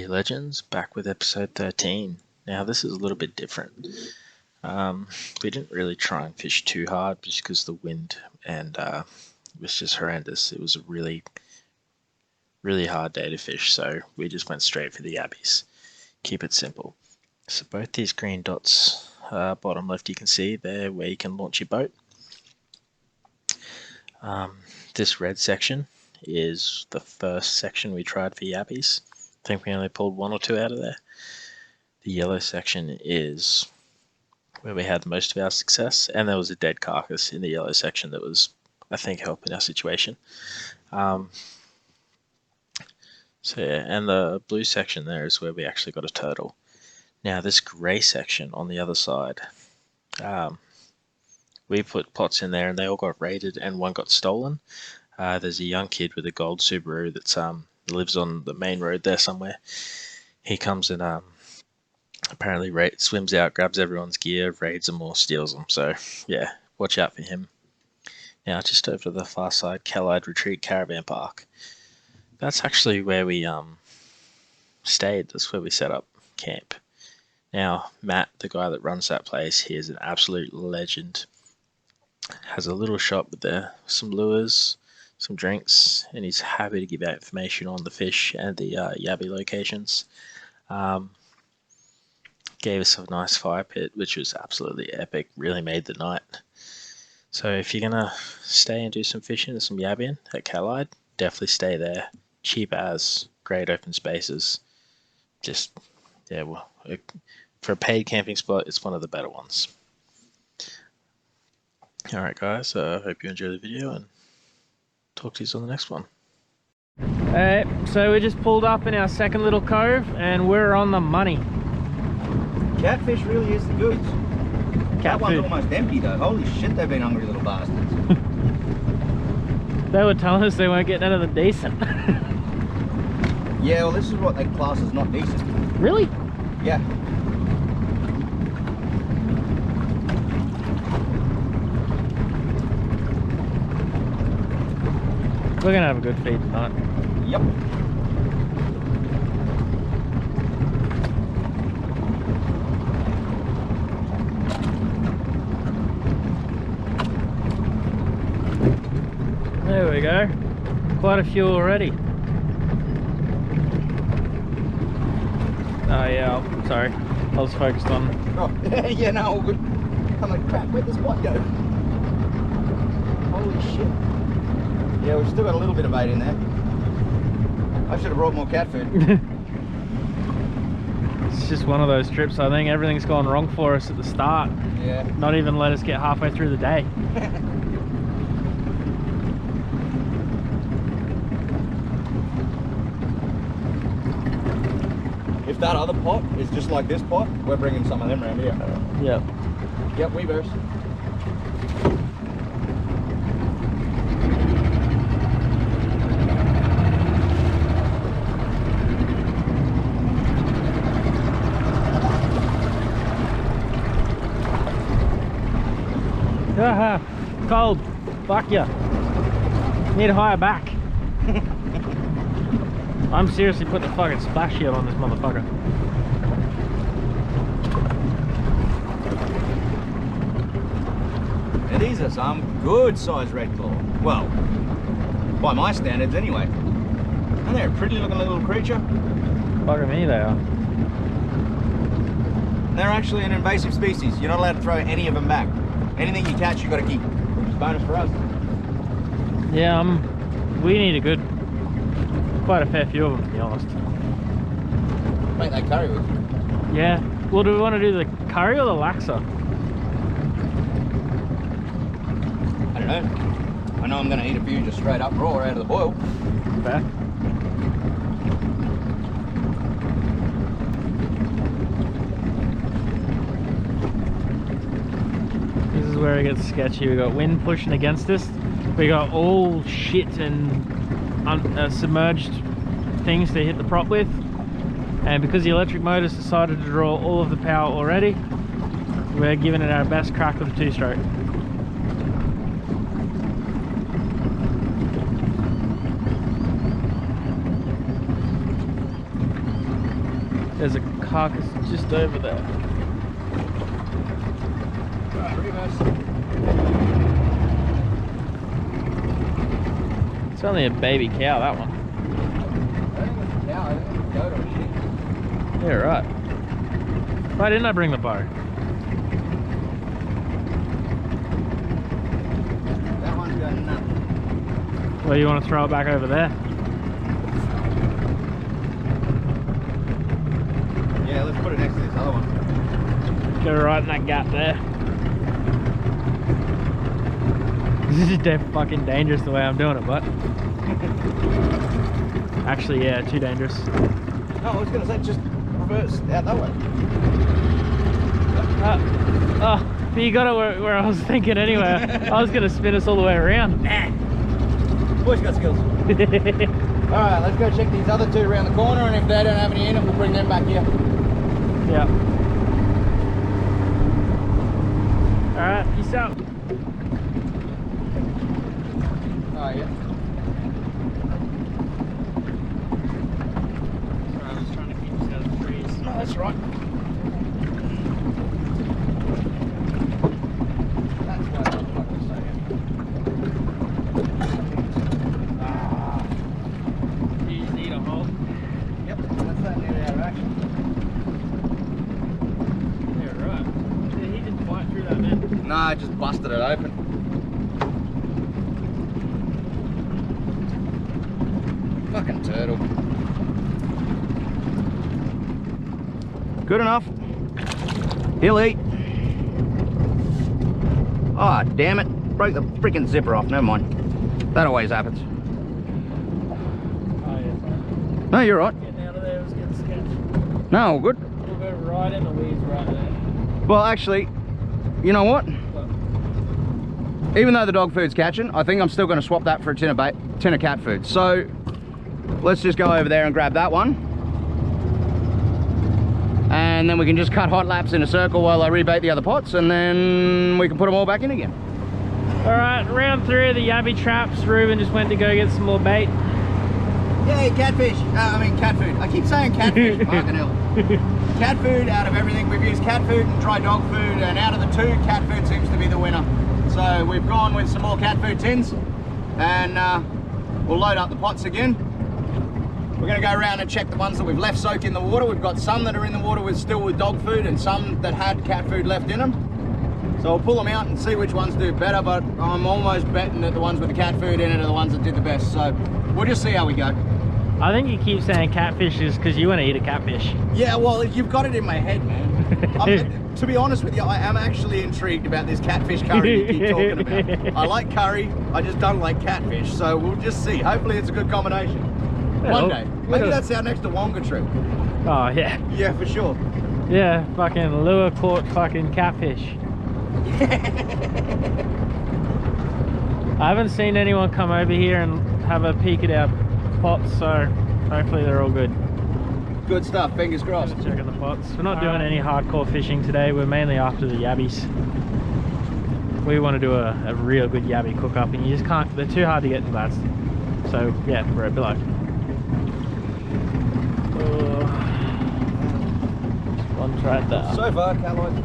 Howdy legends, back with episode 13. Now this is a little bit different. We didn't really try and fish too hard just because the wind and it was just horrendous. It was a really hard day to fish, so we just went straight for the yabbies. Keep it simple. So both these green dots, bottom left, you can see there where you can launch your boat. This red section is the first section we tried for yabbies. I think we only pulled one or two out of there. The yellow section is where we had most of our success, and there was a dead carcass in the yellow section that was, I think, helping our situation. So yeah, and the blue section there is where we actually got a turtle. Now this grey section on the other side, we put pots in there and they all got raided and one got stolen. There's a young kid with a gold Subaru that's lives on the main road there somewhere. He comes and apparently swims out, grabs everyone's gear, raids them or steals them. So yeah, watch out for him. Now just over to the far side, Callide Retreat Caravan Park. That's actually where we stayed. That's where we set up camp. Now Matt, the guy that runs that place, he is an absolute legend. Has a little shop with some lures, some drinks, and he's happy to give out information on the fish and the yabby locations. Gave us a nice fire pit, which was absolutely epic, really made the night. So if you're gonna stay and do some fishing and some yabbing at Callide, definitely stay there. Cheap as, great open spaces. Just, yeah, well, for a paid camping spot, it's one of the better ones. Alright guys, hope you enjoy the video and talk to you on the next one. Alright, so we just pulled up in our second little cove and we're on the money. Catfish really is the goods. That one's food. almost empty though. Holy shit, they've been hungry little bastards. They were telling us they weren't getting anything decent. Yeah, well this is what they class as not decent. Really? Yeah. We're gonna have a good feed tonight. Yep. There we go. Quite a few already. Oh yeah, sorry. I was focused on... Oh, yeah, no, all good. I'm like, crap, where'd the spot go? Holy shit. Yeah, we've still got a little bit of bait in there. I should have brought more cat food. It's just one of those trips. I think everything's gone wrong for us at the start. Yeah. Not even let us get halfway through the day. If that other pot is just like this pot, we're bringing some of them around here. Yep. Yep, we burst. Haha, cold. Fuck ya. Need a higher back. I'm seriously putting a fucking splash shield on this motherfucker. Now these are some good sized Redclaw. Well, by my standards anyway. And they're a pretty looking little creature. Fucking me they are. They're actually an invasive species. You're not allowed to throw any of them back. Anything you catch, you got to keep. Which is a bonus for us. Yeah, we need quite a fair few of them, to be honest. Make that curry with you. Yeah. Well, do we want to do the curry or the laksa? I don't know. I know I'm going to eat a few just straight up raw out of the boil. Fair. This is where it gets sketchy. We got wind pushing against us. We got all shit and submerged things to hit the prop with, and because the electric motor's decided to draw all of the power already, we're giving it our best crack with a two-stroke. There's a carcass just over there. Right, reverse. It's only a baby cow, that one. I think it's a cow, I think it's a goat or a sheep. Yeah, right. Why didn't I bring the bow? That one's got nothing. Well, you want to throw it back over there? Yeah, let's put it next to this other one. Go right in that gap there. This is dead fucking dangerous the way I'm doing it, but actually, yeah, too dangerous. No, I was going to say just reverse out that way. Oh, but you got it where I was thinking anyway. I was gonna spin us all the way around. Boys got skills. Alright, let's go check these other two around the corner, and if they don't have any in it, we'll bring them back here. Yeah. Alright, peace out. Oh, yeah. Sorry, I was trying to keep us out of the trees. No, that's right. That's why I was fucking saying. You just need a hole. Yep, that's that nearly out of action. Yeah, right. Did he just bite through that man? No, I just busted it open. Fucking turtle. Good enough. He'll eat. Ah, oh, damn it. Broke the freaking zipper off. Never mind. That always happens. Oh, yeah, sorry. No, you're right. Getting out of there was getting sketchy. No, all good. We'll go right in the weeds right there. Well, actually, you know what? Even though the dog food's catching, I think I'm still going to swap that for a tin of cat food. So let's just go over there and grab that one. And then we can just cut hot laps in a circle while I rebait the other pots, and then we can put them all back in again. Alright, round 3 of the yabby traps. Ruben just went to go get some more bait. Yay, catfish. I mean cat food. I keep saying catfish, fucking hell. Cat food out of everything. We've used cat food and dry dog food, and out of the two, cat food seems to be the winner. So we've gone with some more cat food tins, and we'll load up the pots again. We're going to go around and check the ones that we've left soak in the water. We've got some that are in the water still with dog food, and some that had cat food left in them. So we'll pull them out and see which ones do better, but I'm almost betting that the ones with the cat food in it are the ones that did the best. So we'll just see how we go. I think you keep saying catfish is because you want to eat a catfish. Yeah, well, you've got it in my head, man. To be honest with you, I am actually intrigued about this catfish curry you keep talking about. I like curry, I just don't like catfish, so we'll just see. Hopefully it's a good combination. One day. Maybe that's our next Wonga trip. Oh, yeah. Yeah, for sure. Yeah, fucking lure caught fucking catfish. I haven't seen anyone come over here and have a peek at our pots, so hopefully they're all good. Good stuff, fingers crossed. Checking the pots. We're not doing any hardcore fishing today. We're mainly after the yabbies. We want to do a real good yabby cook up, and you just can't, they're too hard to get in Gladstone. So yeah, we're below. One tried that. So far, Caloids.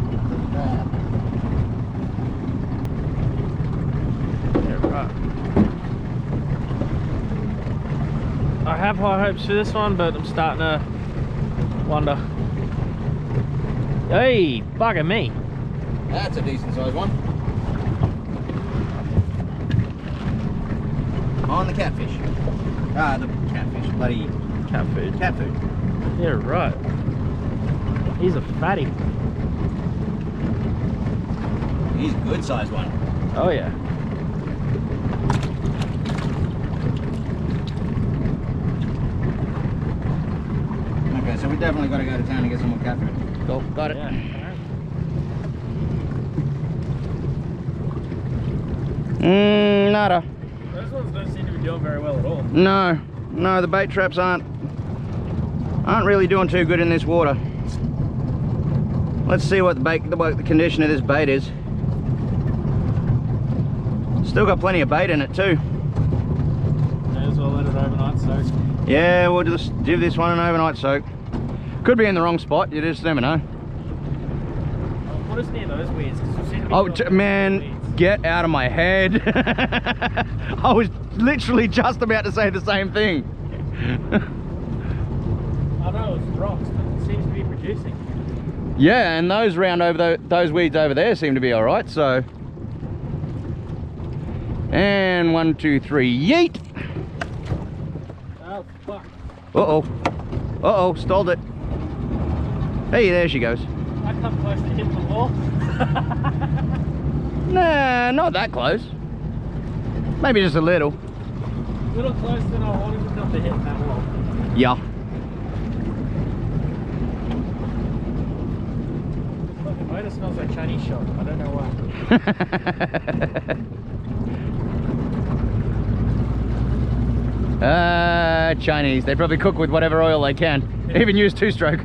Yeah, right. I have high hopes for this one, but I'm starting to wonder. Hey, bugger me. That's a decent sized one. On the catfish. Ah, the catfish. Bloody Cat food. cat food. Yeah, right. He's a fatty. He's a good sized one. Oh yeah. Okay, so we definitely got to go to town and get some more cat food. Cool, got it. Yeah. Nada. Those ones don't seem to be doing very well at all. No, no, the bait traps aren't really doing too good in this water. Let's see what the condition of this bait is. Still got plenty of bait in it too. May as well let it overnight soak. Yeah, we'll just give this one an overnight soak. Could be in the wrong spot, you just never know. Oh, put us near those weeds, because we've seen Oh, man, get out of my head. I was literally just about to say the same thing. I know it's rocks, but it seems to be producing. Yeah, and those those weeds over there seem to be all right, so. And 1, 2, 3, yeet. Oh, fuck. Uh-oh. Uh-oh, stalled it. Hey, there she goes. I come close to hitting the wall. Nah, not that close. Maybe just a little. A little closer than I wanted to come to hit that wall. Yeah. Look, the motor smells like Chinese shop. I don't know why. Chinese. They probably cook with whatever oil they can. Even use two-stroke.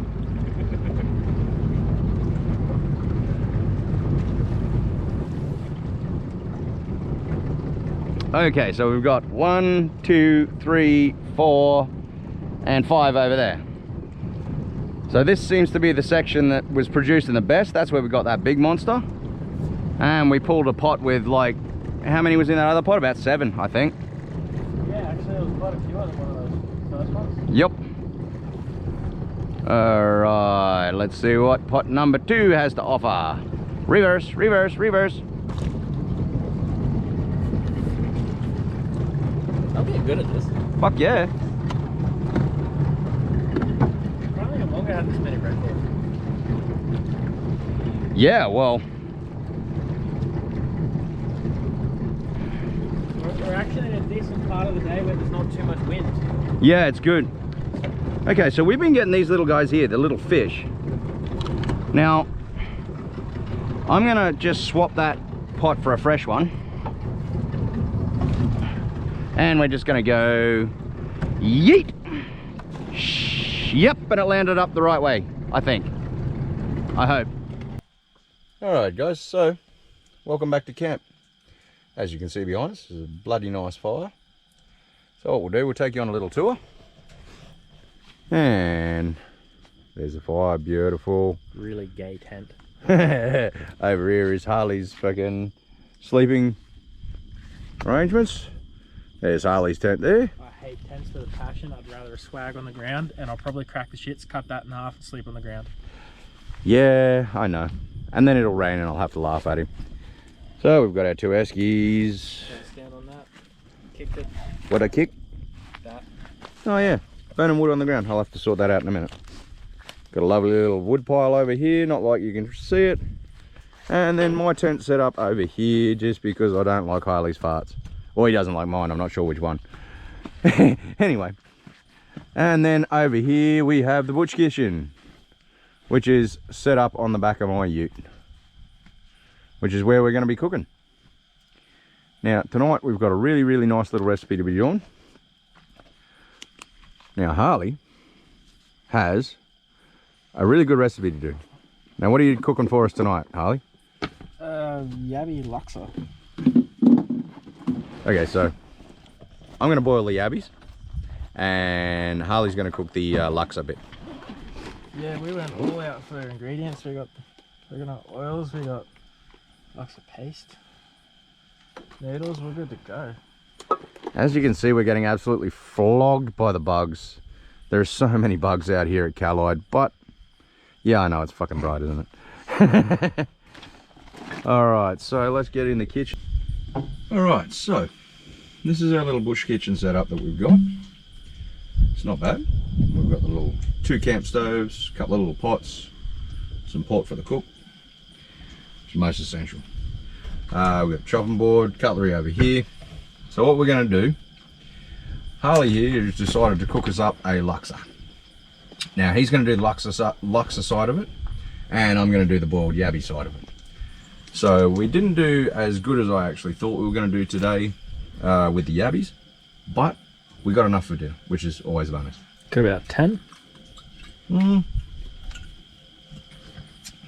Okay, so we've got 1, 2, 3, 4, and 5 over there. So this seems to be the section that was producing the best. That's where we got that big monster. And we pulled a pot with, like, how many was in that other pot? About 7, I think. Yeah, actually there was quite a few on one of those first ones. Yep. Alright, let's see what pot number 2 has to offer. Reverse, reverse, reverse. I'm getting good at this. Fuck yeah. Probably I've longer had this many Redclaw. Yeah, well. We're actually in a decent part of the day where there's not too much wind. Yeah, it's good. Okay, so we've been getting these little guys here, the little fish. Now, I'm gonna just swap that pot for a fresh one. And we're just gonna go yeet. Yep, and it landed up the right way, I think. I hope. Alright guys, so welcome back to camp. As you can see behind us, there's a bloody nice fire. So what we'll do, we'll take you on a little tour. And there's a fire, beautiful. Really gay tent. Over here is Harley's fucking sleeping arrangements. There's Harley's tent there. I hate tents with a passion. I'd rather a swag on the ground, and I'll probably crack the shits, cut that in half, and sleep on the ground. Yeah, I know. And then it'll rain and I'll have to laugh at him. So we've got our 2 eskies. Stand on that. Kicked it. What I kick? That. Oh yeah, burning wood on the ground. I'll have to sort that out in a minute. Got a lovely little wood pile over here, not like you can see it. And then my tent set up over here just because I don't like Harley's farts. Well, he doesn't like mine, I'm not sure which one. Anyway. And then over here we have the butch kitchen, which is set up on the back of my ute, which is where we're going to be cooking. Now, tonight we've got a really, really nice little recipe to be doing. Now, Harley has a really good recipe to do. Now, what are you cooking for us tonight, Harley? Yabby laksa. Okay, so I'm going to boil the yabbies, and Harley's going to cook the laksa bit. Yeah, we went all out for ingredients. We got oils, we got laksa paste, noodles. We're good to go. As you can see, we're getting absolutely flogged by the bugs. There's so many bugs out here at Callide, but yeah, I know, it's fucking bright, isn't it? Alright, so let's get in the kitchen. Alright, so this is our little bush kitchen setup that we've got. It's not bad. We've got the little 2 camp stoves, a couple of little pots, some pot for the cook, which is most essential. We've got a chopping board, cutlery over here. So what we're going to do, Harley here has decided to cook us up a laksa. Now he's going to do the laksa side of it, and I'm going to do the boiled yabby side of it. So we didn't do as good as I actually thought we were going to do today with the yabbies, but we got enough for dinner, which is always a bonus. Got about 10?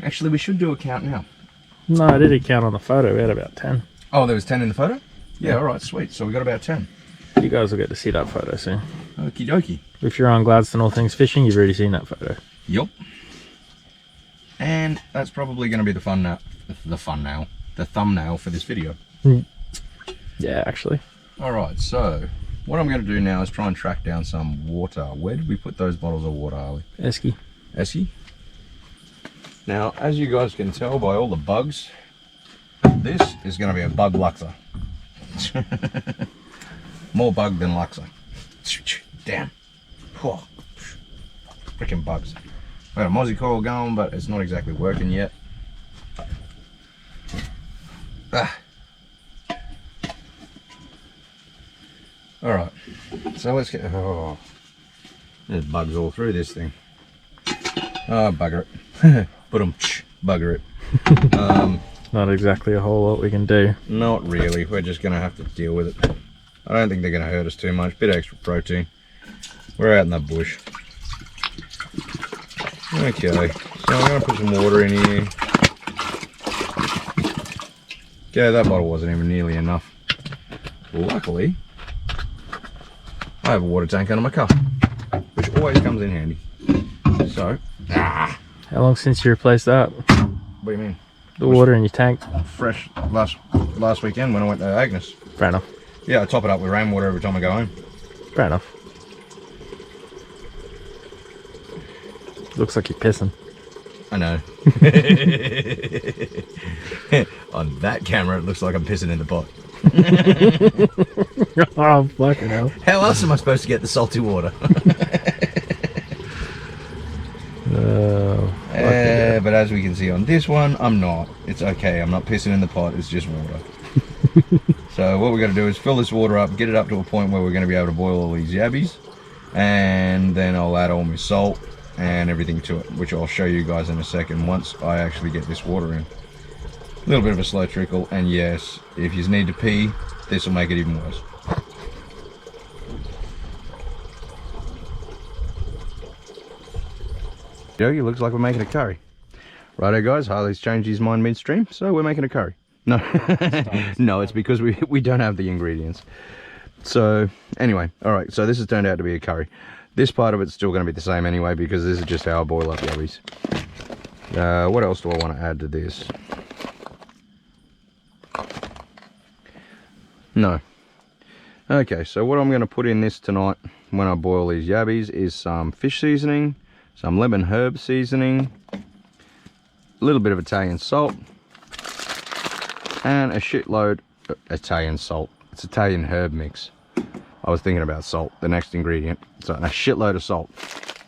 Actually, we should do a count now. No, I did a count on the photo. We had about 10. Oh, there was 10 in the photo? Yeah, alright, sweet. So we got about 10. You guys will get to see that photo soon. Okie dokie. If you're on Gladstone All Things Fishing, you've already seen that photo. Yup. And that's probably going to be the thumbnail for this video. Yeah, actually. Alright, so what I'm going to do now is try and track down some water. Where did we put those bottles of water, Harley? Esky. Esky? Now, as you guys can tell by all the bugs, this is going to be a bug luxer. More bug than luxer. Damn. Freaking bugs. I got a mozzie coil going, but it's not exactly working yet. Alright, so let's get... Oh, there's bugs all through this thing. Oh, bugger it. Put them, bugger it. Not exactly a whole lot we can do. Not really, we're just going to have to deal with it. I don't think they're going to hurt us too much. Bit of extra protein. We're out in the bush. Okay, so I'm going to put some water in here. Okay, that bottle wasn't even nearly enough. Luckily, I have a water tank under my car, which always comes in handy. So, How long since you replaced that? what do you mean? The water in your tank? Fresh last weekend when I went to Agnes. Fair enough. Yeah, I top it up with rainwater every time I go home. Fair enough. Looks like you're pissing. I know. On that camera, it looks like I'm pissing in the pot. Oh, fucking hell. How else am I supposed to get the salty water? But as we can see on this one, I'm not. It's okay. I'm not pissing in the pot. It's just water. So what we're going to do is fill this water up, get it up to a point where we're going to be able to boil all these yabbies, and then I'll add all my salt and everything to it, which I'll show you guys in a second once I actually get this water in. A little bit of a slow trickle, and yes, if you need to pee, this will make it even worse. Yogi, looks like we're making a curry. Righto guys, Harley's changed his mind midstream, so we're making a curry. No, no, it's because we don't have the ingredients. So anyway, alright, so this has turned out to be a curry. This part of it's still going to be the same anyway, because this is just how I boil up yabbies. What else do I want to add to this? No. Okay, so what I'm going to put in this tonight when I boil these yabbies is some fish seasoning, some lemon herb seasoning, a little bit of Italian salt, and a shitload of Italian salt. It's Italian herb mix. I was thinking about salt, the next ingredient. So a shitload of salt,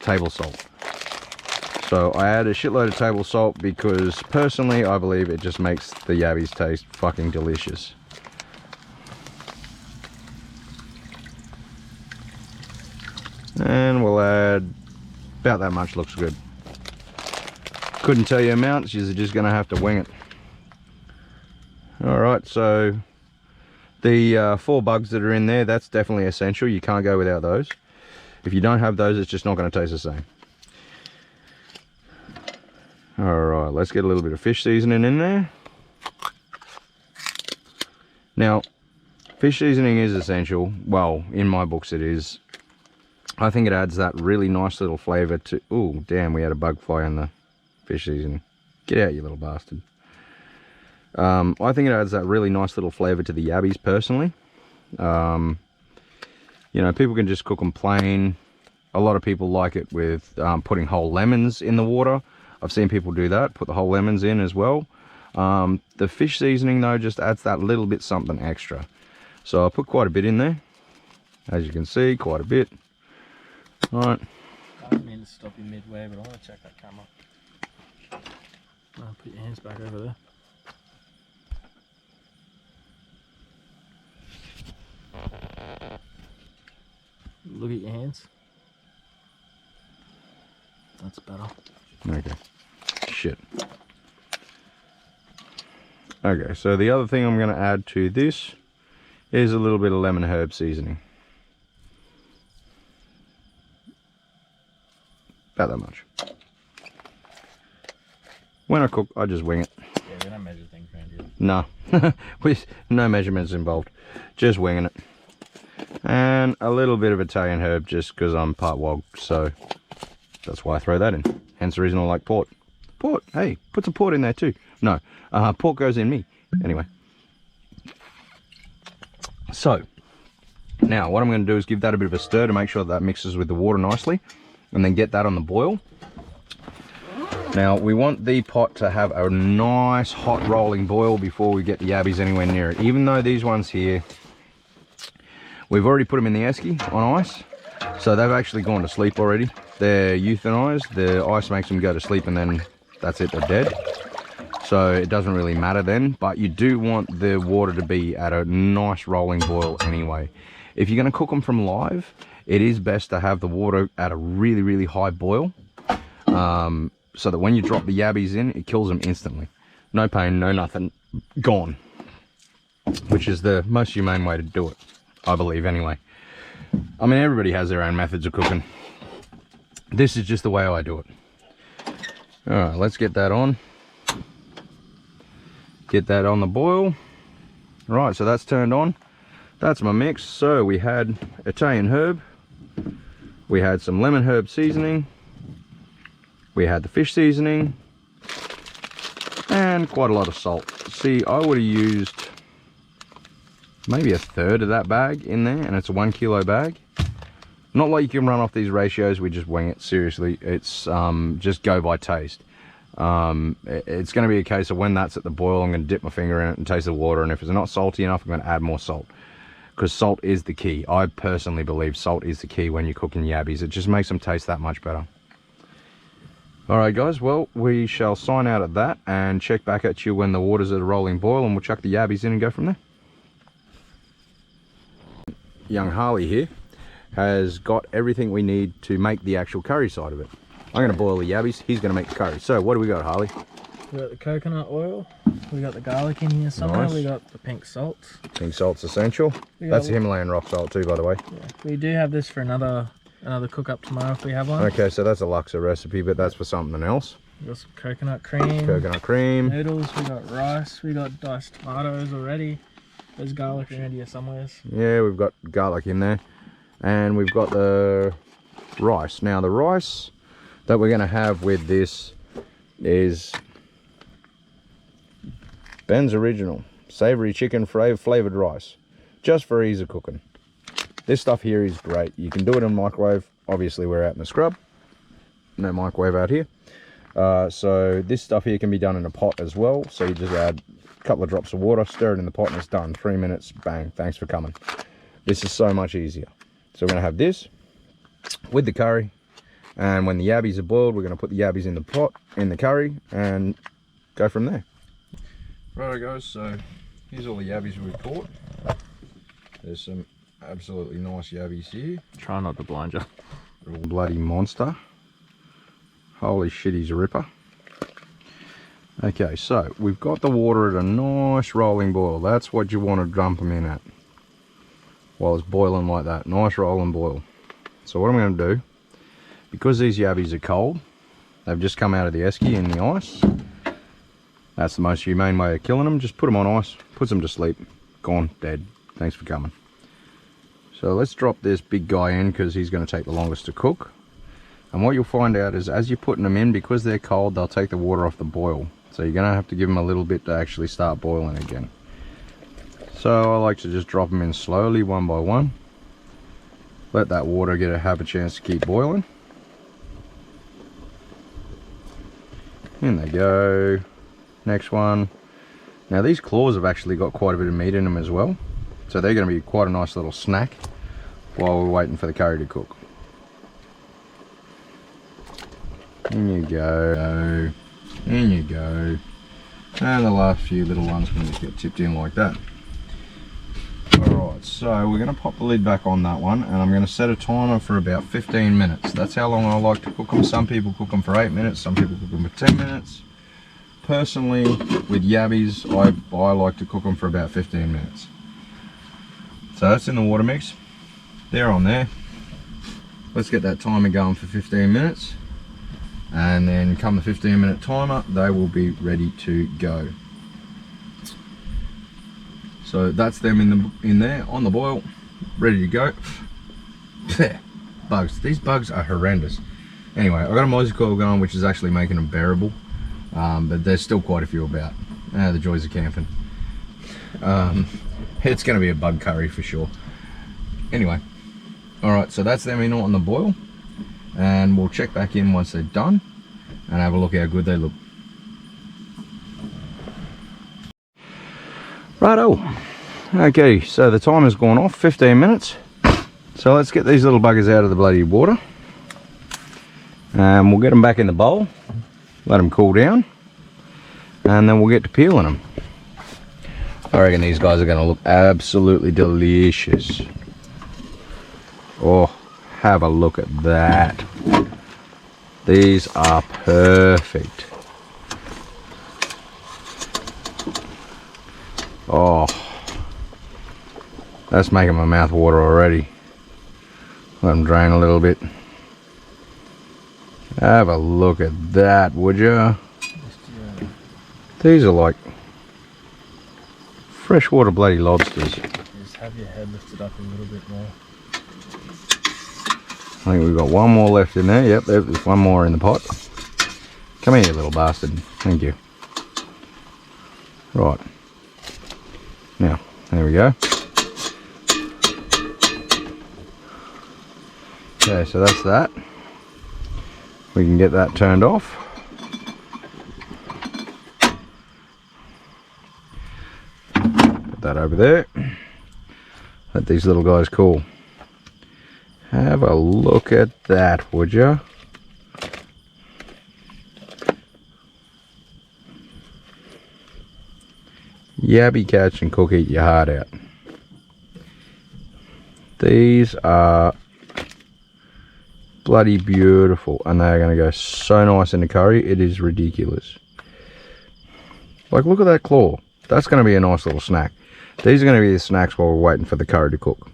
table salt. So I add a shitload of table salt because personally I believe it just makes the yabbies taste fucking delicious. And we'll add about that much, looks good. Couldn't tell you amounts, you're just gonna have to wing it. Alright, so the 4 bugs that are in there, that's definitely essential. You can't go without those. If you don't have those, it's just not going to taste the same. Alright, let's get a little bit of fish seasoning in there. Now, fish seasoning is essential. Well, in my books it is. I think it adds that really nice little flavour to... Oh, damn, we had a bug fly in the fish seasoning. Get out, you little bastard. I think it adds that really nice little flavour to the yabbies personally. You know, people can just cook them plain. A lot of people like it with putting whole lemons in the water. I've seen people do that, put the whole lemons in as well. The fish seasoning though just adds that little bit something extra. So I put quite a bit in there. As you can see, quite a bit. Alright. I didn't mean to stop you midway, but I want to check that camera. Put your hands back over there. Look at your hands. That's better. Okay. Shit. Okay, so the other thing I'm going to add to this is a little bit of lemon herb seasoning. About that much. When I cook, I just wing it. Yeah, we don't measure things around here. No, with no measurements involved. Just winging it. And a little bit of Italian herb just because I'm part wog, so That's why I throw that in. Hence the reason I like port. Port, hey, put some port in there too. No, port goes in me. Anyway. So, now what I'm going to do is give that a bit of a stir to make sure that mixes with the water nicely. And then get that on the boil. Now, we want the pot to have a nice hot rolling boil before we get the yabbies anywhere near it. Even though these ones here, we've already put them in the esky on ice. So they've actually gone to sleep already. They're euthanized. The ice makes them go to sleep and then that's it, they're dead. So it doesn't really matter then, but you do want the water to be at a nice rolling boil anyway. If you're going to cook them from live, it is best to have the water at a really, really high boil. So that when you drop the yabbies in, it kills them instantly. No pain, no nothing, gone. Which is the most humane way to do it, I believe anyway. I mean, everybody has their own methods of cooking. This is just the way I do it. Alright, let's get that on. Get that on the boil. Right, so that's turned on. That's my mix. So we had Italian herb. We had some lemon herb seasoning. We had the fish seasoning. And quite a lot of salt. See, I would have used maybe a third of that bag in there, and it's a 1 kilo bag. Not like you can run off these ratios, we just wing it, seriously. It's just go by taste. It's going to be a case of when that's at the boil, I'm going to dip my finger in it and taste the water, and if it's not salty enough, I'm going to add more salt. Because salt is the key. I personally believe salt is the key when you're cooking yabbies. It just makes them taste that much better. Alright guys, well, we shall sign out at that and check back at you when the water's at a rolling boil, and we'll chuck the yabbies in and go from there. Young Harley here has got everything we need to make the actual curry side of it. I'm going to boil the yabbies, he's going to make the curry. So what do we got, Harley? We got the coconut oil, we got the garlic in here somewhere, Nice. we got the pink salt. Pink salt's essential. That's the Himalayan rock salt too, by the way. Yeah, we do have this for another cook up tomorrow if we have one. Okay, so that's a Luxor recipe, but that's for something else. We got some coconut cream. Coconut cream. Noodles, we got rice, we got diced tomatoes already. There's garlic around here somewhere. Yeah, we've got garlic in there. And we've got the rice. Now the rice that we're going to have with this is Ben's Original Savory Chicken Flavored Rice. Just for ease of cooking. This stuff here is great. You can do it in microwave. Obviously we're out in the scrub. No microwave out here. So this stuff here can be done in a pot as well. So you just add a couple of drops of water, stir it in the pot, and it's done. 3 minutes, bang, thanks for coming. This is so much easier. So we're going to have this with the curry, and when the yabbies are boiled, we're going to put the yabbies in the pot, in the curry, and go from there. Righto guys, so here's all the yabbies we've caught. There's some absolutely nice yabbies here. Try not to blind you. They're all bloody monster. Holy shit, he's a ripper. Okay, so we've got the water at a nice rolling boil. That's what you want to dump them in at while it's boiling like that. Nice rolling boil. So what I'm going to do, because these yabbies are cold, they've just come out of the esky in the ice. That's the most humane way of killing them. Just put them on ice, puts them to sleep. Gone, dead. Thanks for coming. So let's drop this big guy in because he's going to take the longest to cook. And what you'll find out is as you're putting them in, because they're cold, they'll take the water off the boil. So you're going to have to give them a little bit to actually start boiling again. So I like to just drop them in slowly, one by one. Let that water have a chance to keep boiling. In they go. Next one. Now these claws have actually got quite a bit of meat in them as well. So they're going to be quite a nice little snack while we're waiting for the curry to cook. In you go. In you go. And the last few little ones can just get tipped in like that. Alright, so we're going to pop the lid back on that one, and I'm going to set a timer for about 15 minutes. That's how long I like to cook them. Some people cook them for 8 minutes, some people cook them for 10 minutes. Personally, with yabbies, I like to cook them for about 15 minutes. So that's in the water mix. They're on there. Let's get that timer going for 15 minutes. And then come the 15-minute timer, they will be ready to go. So that's them in there on the boil, ready to go. Bugs. These bugs are horrendous. Anyway, I've got a Mozzie coil going, which is actually making them bearable. But there's still quite a few about. The joys of camping. It's going to be a bug curry for sure. Anyway, alright, so that's them in on the boil. And we'll check back in once they're done and have a look how good they look. Righto. Okay, so the time has gone off, 15 minutes. So let's get these little buggers out of the bloody water. And we'll get them back in the bowl, let them cool down, and then we'll get to peeling them. I reckon these guys are going to look absolutely delicious. Oh, have a look at that. These are perfect. Oh, that's making my mouth water already. Let them drain a little bit. Have a look at that, would ya? These are like freshwater bloody lobsters. Just have your head lifted up a little bit more. I think we've got one more left in there. Yep, there's one more in the pot. Come here, you little bastard. Thank you. Right. Now, there we go. Okay, so that's that. We can get that turned off. Put that over there. Let these little guys cool. Have a look at that, would ya? Yabby catch and cook, eat your heart out. These are bloody beautiful, and they are going to go so nice in the curry. It is ridiculous. Like, look at that claw. That's going to be a nice little snack. These are going to be the snacks while we're waiting for the curry to cook.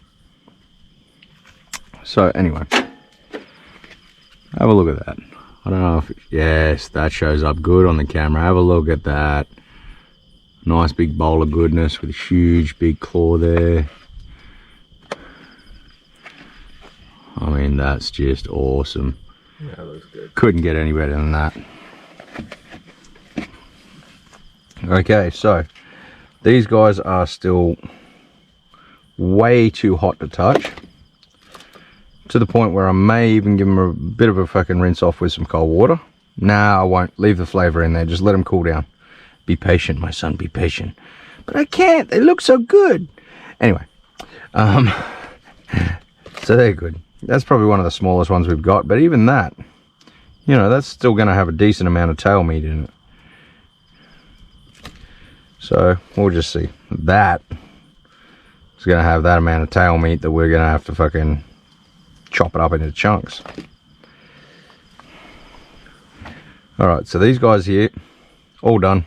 So anyway, have a look at that. I don't know if, yes, that shows up good on the camera. Have a look at that. Nice big bowl of goodness with a huge big claw there. I mean, that's just awesome. Yeah, that looks good. Couldn't get any better than that. Okay, so these guys are still way too hot to touch, to the point where I may even give them a bit of a fucking rinse off with some cold water. Nah, I won't. Leave the flavor in there. Just let them cool down. Be patient, my son, be patient. But I can't. They look so good. Anyway, so they're good. That's probably one of the smallest ones we've got, but even that, you know, that's still going to have a decent amount of tail meat in it. So we'll just see. That is going to have that amount of tail meat that we're going to have to fucking chop it up into chunks. Alright, so these guys here, all done.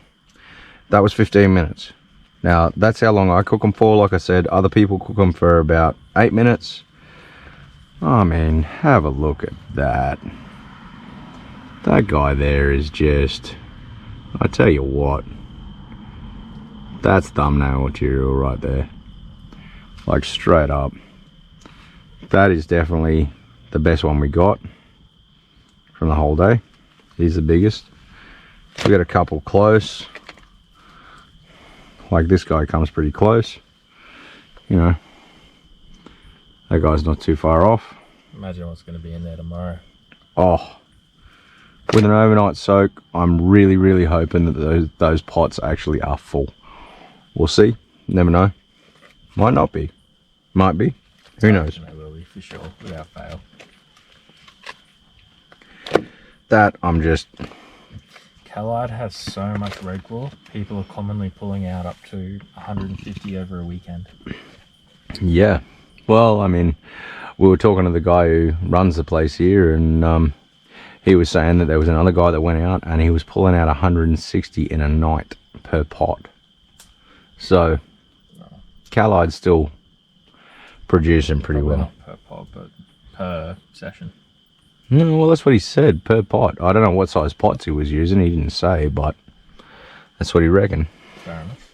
That was 15 minutes. Now, that's how long I cook them for. Like I said, other people cook them for about 8 minutes. I mean, have a look at that. That guy there is just, I tell you what, that's thumbnail material right there. Like, straight up. That is definitely the best one we got from the whole day. He's the biggest. We got a couple close. Like, this guy comes pretty close. You know, that guy's not too far off. Imagine what's going to be in there tomorrow. Oh, with an overnight soak, I'm really, really hoping that those pots actually are full. We'll see. Never know. Might not be. Might be. Who knows? They will be, for sure, without fail. That I'm just... Callide has so much Redclaw, people are commonly pulling out up to 150 over a weekend. Yeah. Well, I mean, we were talking to the guy who runs the place here, and he was saying that there was another guy that went out and he was pulling out 160 in a night per pot. So, Callide's still producing pretty Probably well. Not per pot, but per session. No, well, that's what he said, per pot. I don't know what size pots he was using. He didn't say, but that's what he reckoned. Fair enough.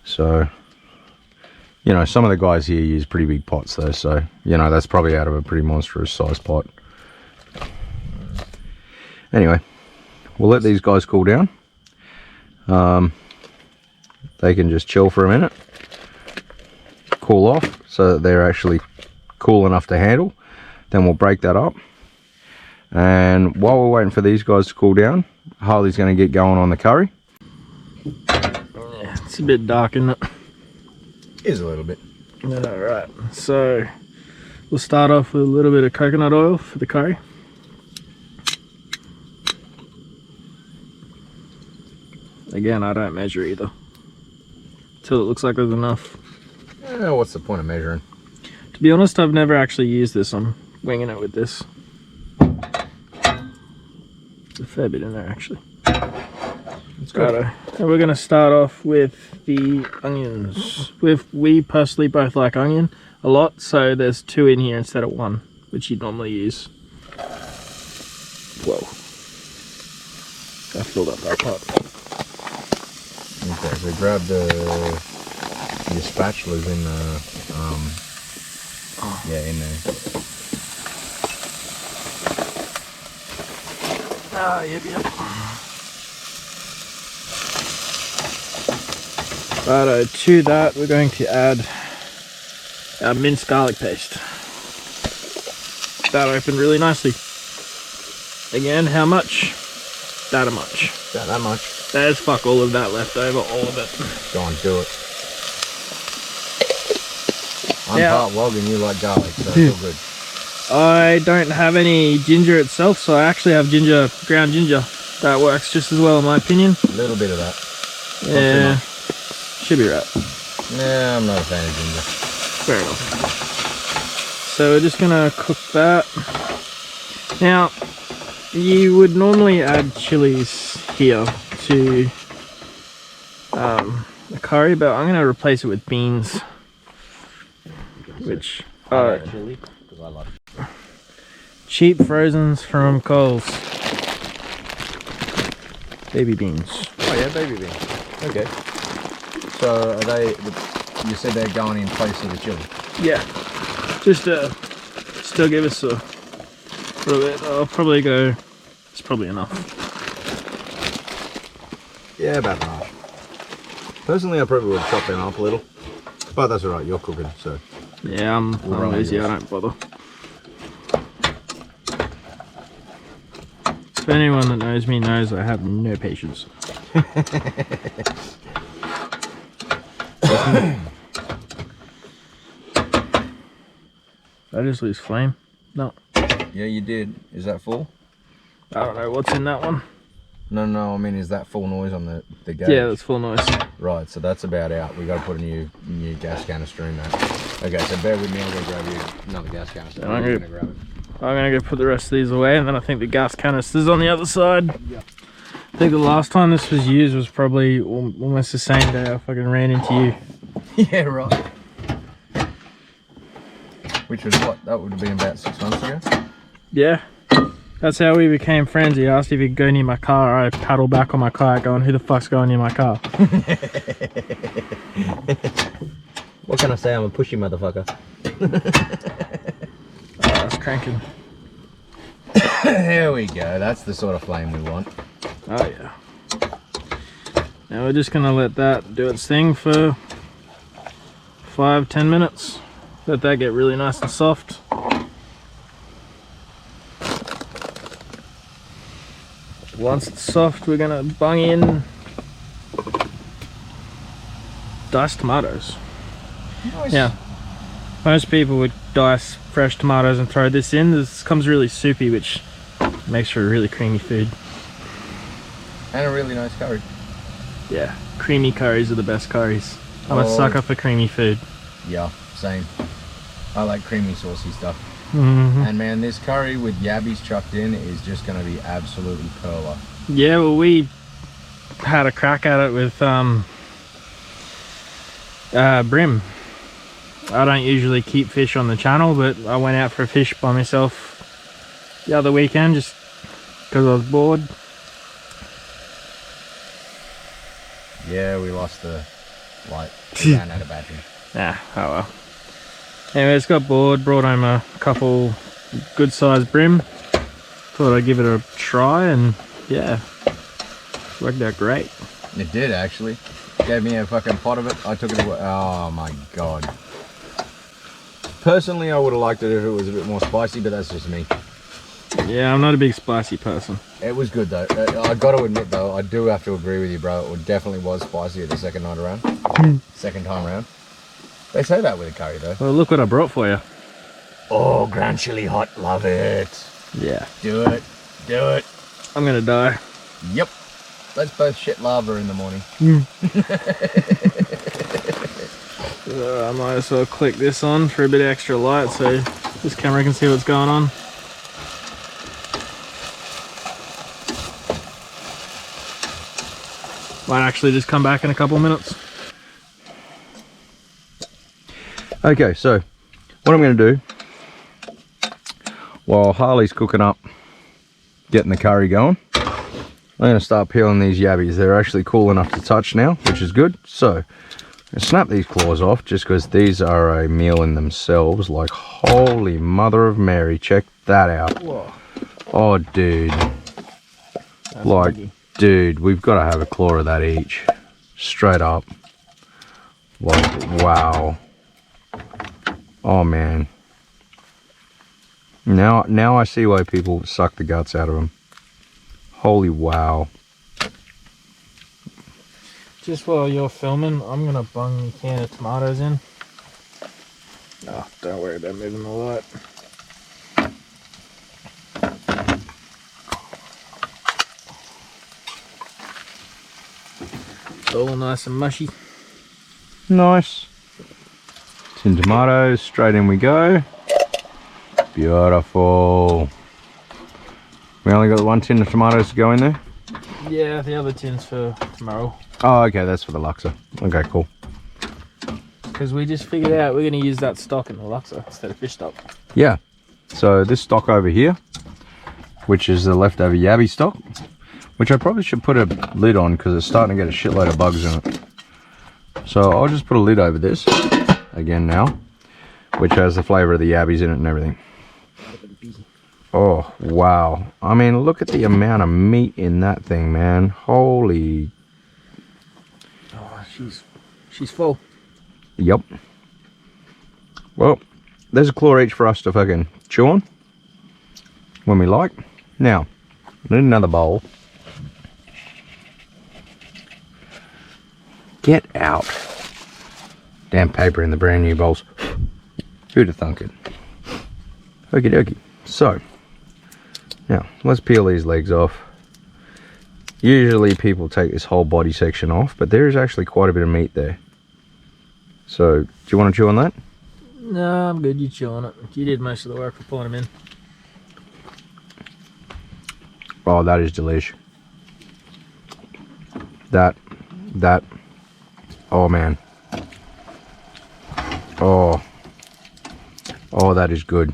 So, you know, some of the guys here use pretty big pots, though. So, you know, that's probably out of a pretty monstrous size pot. Anyway, we'll let these guys cool down. They can just chill for a minute, cool off, so that they're actually cool enough to handle. Then we'll break that up. And while we're waiting for these guys to cool down, Harley's going to get going on the curry. Yeah, it's a bit dark, isn't it? Is a little bit. Alright, so we'll start off with a little bit of coconut oil for the curry. Again, I don't measure either. Till it looks like there's enough. What's the point of measuring? To be honest, I've never actually used this. I'm winging it with this. There's a fair bit in there actually. Righto. And we're going to start off with the onions. We personally both like onion a lot, so there's 2 in here instead of 1, which you'd normally use. Whoa. I filled up that pot. Okay, so grab your spatulas in the, yeah, in there. Ah, yep. Righto, to that we're going to add our minced garlic paste. That opened really nicely. Again, how much? That much. About that much. There's fuck all of that left over, all of it. Go on, do it. I'm Yeah. part Wog and you like garlic, so it's all good. I don't have any ginger itself, so I actually have ginger, ground ginger. That works just as well in my opinion. A little bit of that. Yeah, should be right. Nah, I'm not a fan of ginger. Fair enough. So we're just gonna cook that. Now, you would normally add chilies here to the curry, but I'm gonna replace it with beans, which are chili, because I like cheap frozens from Coles. Baby beans. Oh yeah, baby beans. Okay. So are they? You said they're going in place of the chili. Yeah, just still give us a little bit. I'll probably go. It's probably enough. Yeah, about half. Personally, I probably would chop them up a little, but that's all right. You're cooking, so. Yeah, I'm lazy. I don't bother. If anyone that knows me knows I have no patience. Did I just lose flame? No. Yeah, you did. Is that full? I don't know what's in that one. No, I mean, is that full noise on the gauge? Yeah, that's full noise. Right, so that's about out. We got to put a new gas canister in that. Okay, so bear with me. I'm gonna grab you another gas canister. I'm gonna grab it. I'm gonna go put the rest of these away, and then I think the gas canister's on the other side. Yep. I think the last time this was used was probably almost the same day I fucking ran into you. Yeah, right. Which was what? That would have been about 6 months ago. Yeah. That's how we became friends. He asked if he could go near my car. I paddle back on my kayak going, who the fuck's going near my car? What can I say? I'm a pushy motherfucker. That's cranking. There we go. That's the sort of flame we want. Oh yeah. Now we're just gonna let that do its thing for 5-10 minutes. Let that get really nice and soft. Once it's soft, we're gonna bung in diced tomatoes. Nice. Yeah, most people would dice fresh tomatoes and throw this in. This comes really soupy, which makes for a really creamy food. And a really nice curry. Yeah, creamy curries are the best curries. I'm a sucker for creamy food. Yeah, same. I like creamy, saucy stuff. Mm-hmm. And man, this curry with yabbies chucked in is just going to be absolutely perler. Yeah, well, we had a crack at it with brim. I don't usually keep fish on the channel, but I went out for a fish by myself the other weekend just because I was bored. Yeah, we lost the light. We ran out of battery. Nah, oh well. Anyways, got bored, brought home a couple good sized brim. thought I'd give it a try, and yeah, worked out great. It did actually. Gave me a fucking pot of it. I took it away. Oh my god. Personally, I would have liked it if it was a bit more spicy, but that's just me. Yeah, I'm not a big spicy person. It was good though. I got to admit though, I do have to agree with you, bro. It definitely was spicier the second night around. Second time around. They say that with a curry though. Well, look what I brought for you. Oh, ground chili hot. Love it. Yeah. Do it. Do it. I'm gonna die. Yep. Let's both shit lava in the morning. I might as well click this on for a bit extra light so this camera can see what's going on. Might actually just come back in a couple of minutes. Okay, so what I'm going to do while Harley's cooking up, getting the curry going, I'm going to start peeling these yabbies. They're actually cool enough to touch now, which is good. So I'm going to snap these claws off just because these are a meal in themselves. Like, holy mother of Mary, check that out. Whoa. Oh, dude. That's like, biggie. dude, we've got to have a claw of that each. Straight up. Like, wow. Oh, man. Now I see why people suck the guts out of them. Holy wow. Just while you're filming, I'm gonna bung a can of tomatoes in. Oh, don't worry about moving the light. It's all nice and mushy. Nice. Tin tomatoes, straight in we go. Beautiful. We only got one tin of tomatoes to go in there? Yeah, the other tin's for tomorrow. Oh, okay, that's for the Luxor. Okay, cool. Because we just figured out we're going to use that stock in the Luxor instead of fish stock. Yeah. So this stock over here, which is the leftover yabby stock, which I probably should put a lid on because it's starting to get a shitload of bugs in it. So I'll just put a lid over this again now, which has the flavour of the yabbies in it and everything. Oh, wow. I mean, look at the amount of meat in that thing, man. Holy... Oh, she's full. Yep. Well, there's a claw each for us to fucking chew on when we like. Now, I need another bowl. Get out. Damn paper in the brand new bowls. Who'd have thunk it? Okie dokie. So, now let's peel these legs off. Usually people take this whole body section off, but there is actually quite a bit of meat there. So, do you want to chew on that? No, I'm good. You chew on it. You did most of the work for pulling them in. Oh, that is delish. That, oh man. Oh, that is good.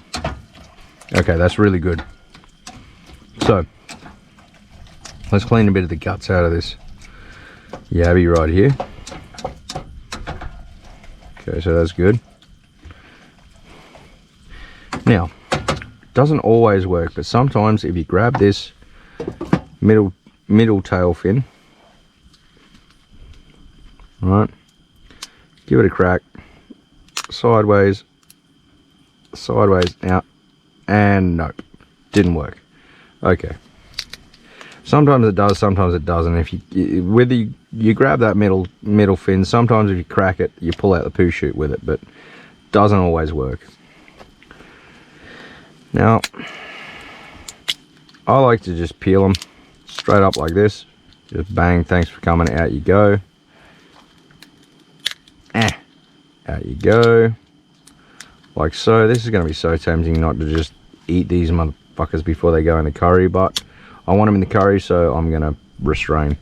Okay, that's really good. So, let's clean a bit of the guts out of this yabby right here. Okay, so that's good. Now, it doesn't always work, but sometimes if you grab this middle tail fin, right, give it a crack, sideways, out, and nope, didn't work. Okay. Sometimes it does, sometimes it doesn't. If you, whether you grab that middle fin, sometimes if you crack it, you pull out the poo chute with it, but doesn't always work. Now, I like to just peel them straight up like this. Just bang, thanks for coming, out you go. Out you go. Like so. This is going to be so tempting not to just eat these motherfuckers before they go in the curry, but I want them in the curry, so I'm going to restrain.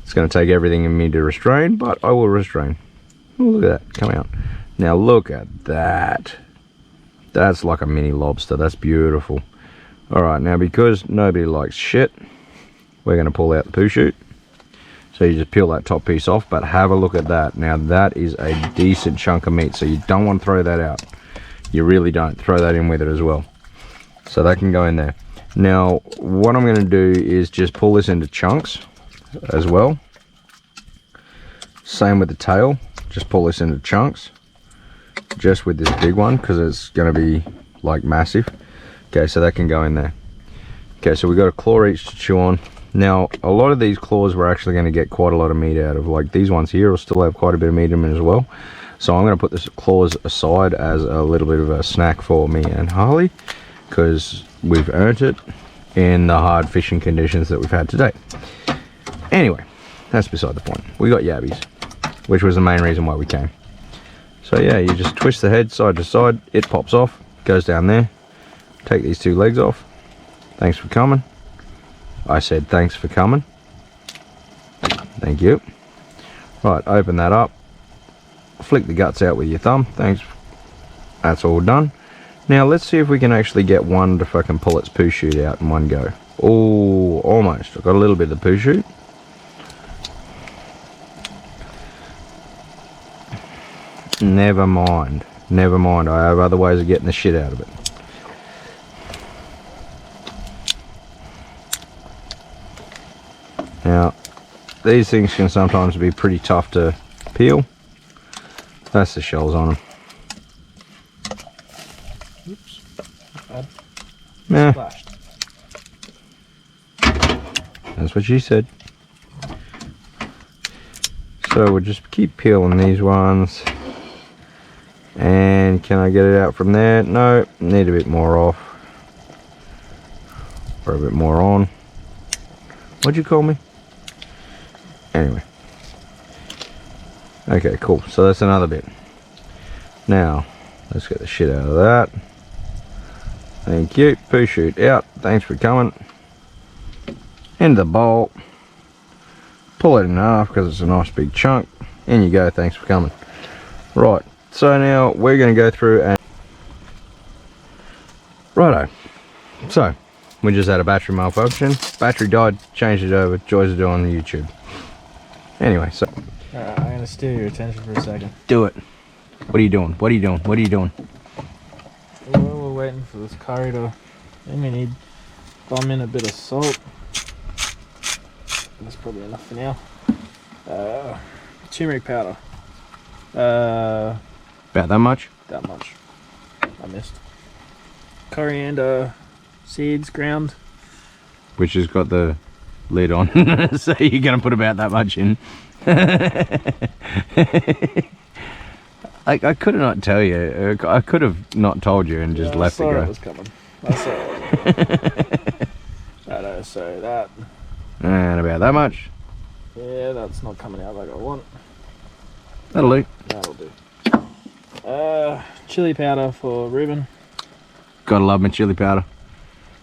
It's going to take everything in me to restrain, but I will restrain. Oh, look at that, come out. Now look at that. That's like a mini lobster. That's beautiful. Alright, now because nobody likes shit, we're going to pull out the poo chute. So you just peel that top piece off, but have a look at that. Now that is a decent chunk of meat, so you don't want to throw that out. You really don't. Throw that in with it as well. So that can go in there. Now, what I'm going to do is just pull this into chunks as well. Same with the tail. Just pull this into chunks. Just with this big one, because it's going to be like massive. Okay, so that can go in there. Okay, so we got a claw each to chew on. Now, a lot of these claws we're actually going to get quite a lot of meat out of. Like these ones here will still have quite a bit of meat in them as well. So I'm going to put the claws aside as a little bit of a snack for me and Harley, because we've earned it in the hard fishing conditions that we've had today. Anyway, that's beside the point. We got yabbies, which was the main reason why we came. So yeah, you just twist the head side to side, it pops off, goes down there. Take these two legs off. Thanks for coming. I said thanks for coming. Thank you. Right, open that up. Flick the guts out with your thumb. Thanks. That's all done. Now let's see if we can actually get one to fucking pull its poo chute out in one go. Oh, almost. I've got a little bit of the poo chute. Never mind. Never mind. I have other ways of getting the shit out of it. Now, these things can sometimes be pretty tough to peel. That's the shells on them. Oops. Yeah, Splashed. that's what she said. So we'll just keep peeling these ones. And can I get it out from there? No, need a bit more off. Or a bit more on. What'd you call me? Anyway. Okay, cool. So that's another bit. Now, let's get the shit out of that. Thank you. Poo chute out. Thanks for coming. Into the bowl. Pull it in half because it's a nice big chunk. In you go. Thanks for coming. Right. So now we're going to go through and... Righto. So, we just had a battery malfunction. Battery died. Changed it over. Joys are doing the YouTube. Anyway, so... Alright, I'm going to steal your attention for a second. Do it. What are you doing? What are you doing? What are you doing? While we're waiting for this curry to... I think we need to bum in a bit of salt. That's probably enough for now. Turmeric powder. About that much? That much. I missed. Coriander seeds ground. Which has got the lid on. So you're going to put about that much in. I could have not tell you. I could have not told you and just left it go. I saw it was coming. I saw it. Righto, so that. And about that much. Yeah, that's not coming out like I want. That'll do. That'll do. Chili powder for Reuben. Gotta love my chili powder.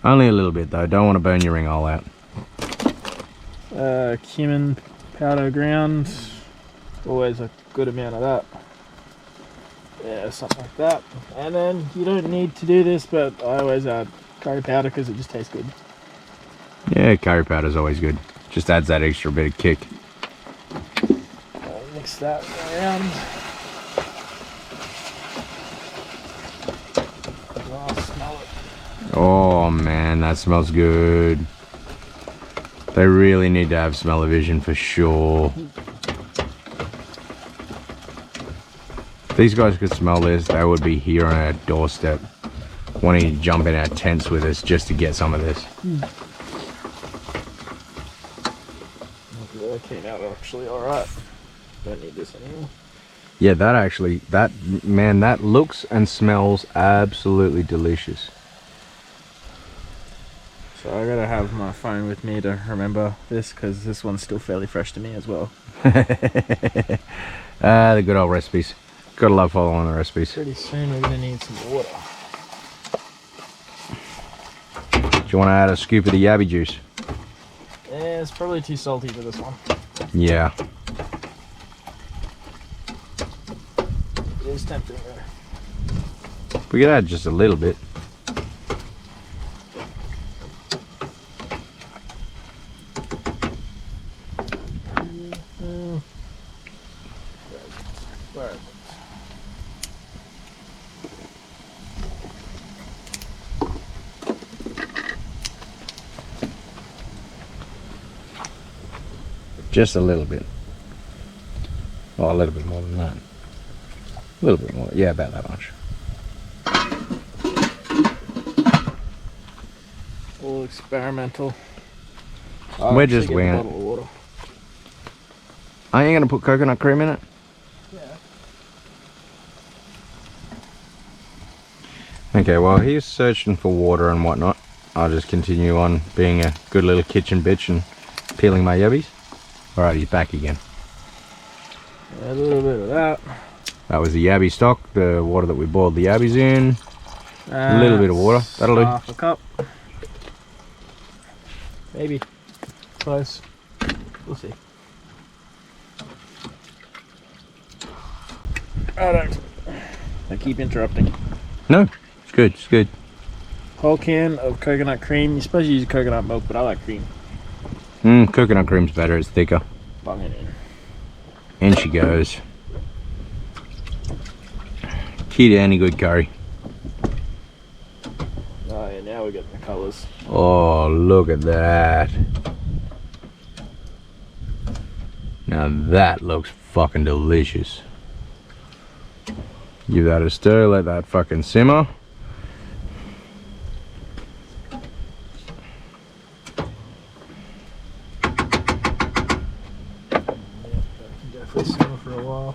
Only a little bit though. Don't want to burn your ring hole out. Cumin powder ground. Always a good amount of that. Yeah, something like that. And then you don't need to do this, but I always add curry powder because it just tastes good. Yeah, curry powder's always good. Just adds that extra bit of kick. Mix that around. Oh, smell it. Oh man, that smells good. They really need to have smell-o-vision for sure. If these guys could smell this, they would be here on our doorstep, wanting to jump in our tents with us just to get some of this. That came out actually alright. Don't need this anymore. Yeah, that looks and smells absolutely delicious. So I gotta have my phone with me to remember this because this one's still fairly fresh to me as well. The good old recipes. Gotta love following the recipes. Pretty soon we're gonna need some water. Do you want to add a scoop of the yabby juice? Yeah, it's probably too salty for this one. Yeah. It is tempting though. We could add just a little bit. Where is it? Just a little bit. Oh, a little bit more than that. A little bit more. Yeah, about that much. All experimental. We're just winging it. Bottle of water. Are you gonna put coconut cream in it? Yeah. Okay, while he's searching for water and whatnot, I'll just continue on being a good little kitchen bitch and peeling my yabbies. Alright, he's back again. A little bit of that. That was the yabby stock, the water that we boiled the yabbies in. A little bit of water, that'll do. Half a cup. Maybe. Close. We'll see. I keep interrupting. No, it's good, it's good. Whole can of coconut cream. You're supposed to use coconut milk, but I like cream. Coconut cream's better, it's thicker. Bung it in. In she goes. Key to any good curry. Oh yeah, now we got the colours. Oh, look at that. Now that looks fucking delicious. Give that a stir, let that fucking simmer. Definitely simmer for a while.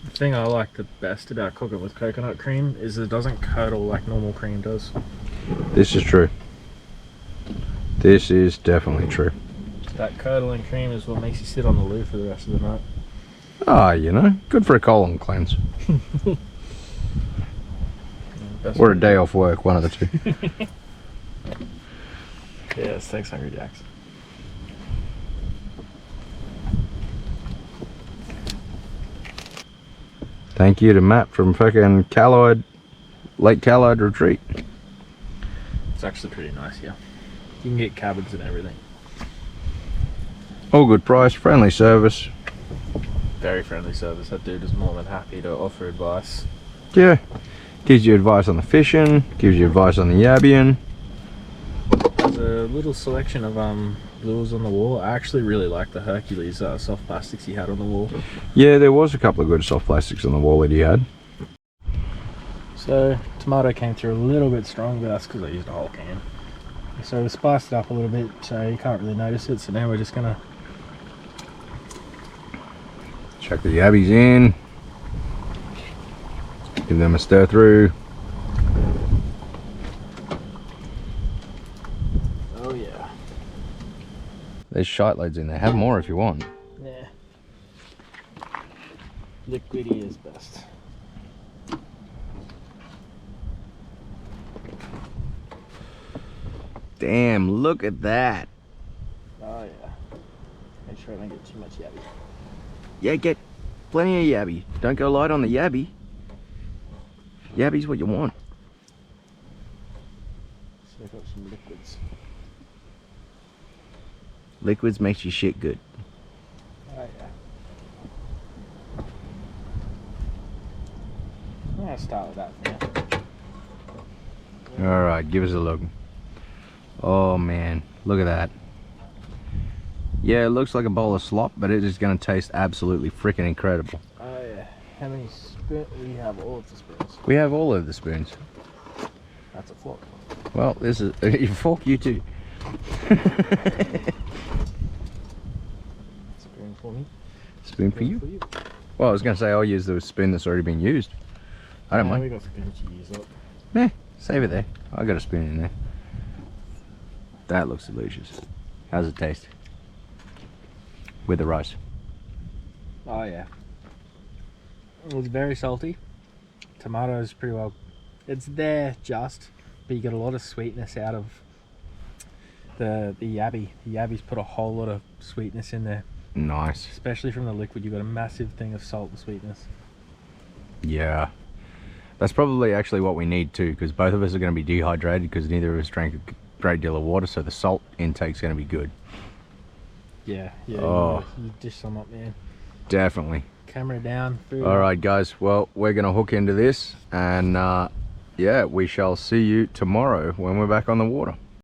The thing I like the best about cooking with coconut cream is it doesn't curdle like normal cream does. This is true. This is definitely true. That curdling cream is what makes you sit on the loo for the rest of the night. Ah, you know, good for a colon cleanse. Or a day off work, one of the two. Yes, thanks, Hungry Jacks. Thank you to Matt from fucking Lake Callide Retreat. It's actually pretty nice here. You can get cabins and everything. All good price, friendly service. Very friendly service. That dude is more than happy to offer advice. Yeah. Gives you advice on the fishing, gives you advice on the yabbying. There's a little selection of lures on the wall. I actually really like the Hercules soft plastics he had on the wall. Yeah, there was a couple of good soft plastics on the wall that he had. So tomato came through a little bit strong, but that's because I used a whole can. So we spiced it up a little bit so you can't really notice it. So now we're just gonna Chuck the yabbies in. Give them a stir through. oh yeah. There's shite loads in there. Have more if you want. Yeah. Liquidy is best. Damn, look at that. Oh yeah. Make sure I don't get too much yabby. Yeah, get plenty of yabby. Don't go light on the yabby. Yabby's what you want. So I've got some liquids. Liquids makes you shit good. Oh yeah. I'm gonna start with that now. Alright, give us a look. Oh man, look at that. Yeah, it looks like a bowl of slop, but it is going to taste absolutely freaking incredible. Oh yeah. How many spoons? We have all of the spoons. We have all of the spoons. That's a fork. Well, this is a fork, you too. Spoon for me. Spoon for you? Well, I was going to say I'll use the spoon that's already been used. I don't mind. We got spoons to use up. Nah, save it there. I got a spoon in there. That looks delicious. How's it taste? With the rice. Oh yeah. It was very salty. Tomatoes pretty well. It's there just, but you get a lot of sweetness out of the yabby. The yabby's put a whole lot of sweetness in there. Nice. Especially from the liquid, you got a massive thing of salt and sweetness. Yeah. That's probably actually what we need too, because both of us are going to be dehydrated because neither of us drank a great deal of water, so the salt intake's going to be good. Yeah, Oh. you dish some up, man. Definitely. Camera down, food. Alright guys, well, we're going to hook into this and yeah, we shall see you tomorrow when we're back on the water.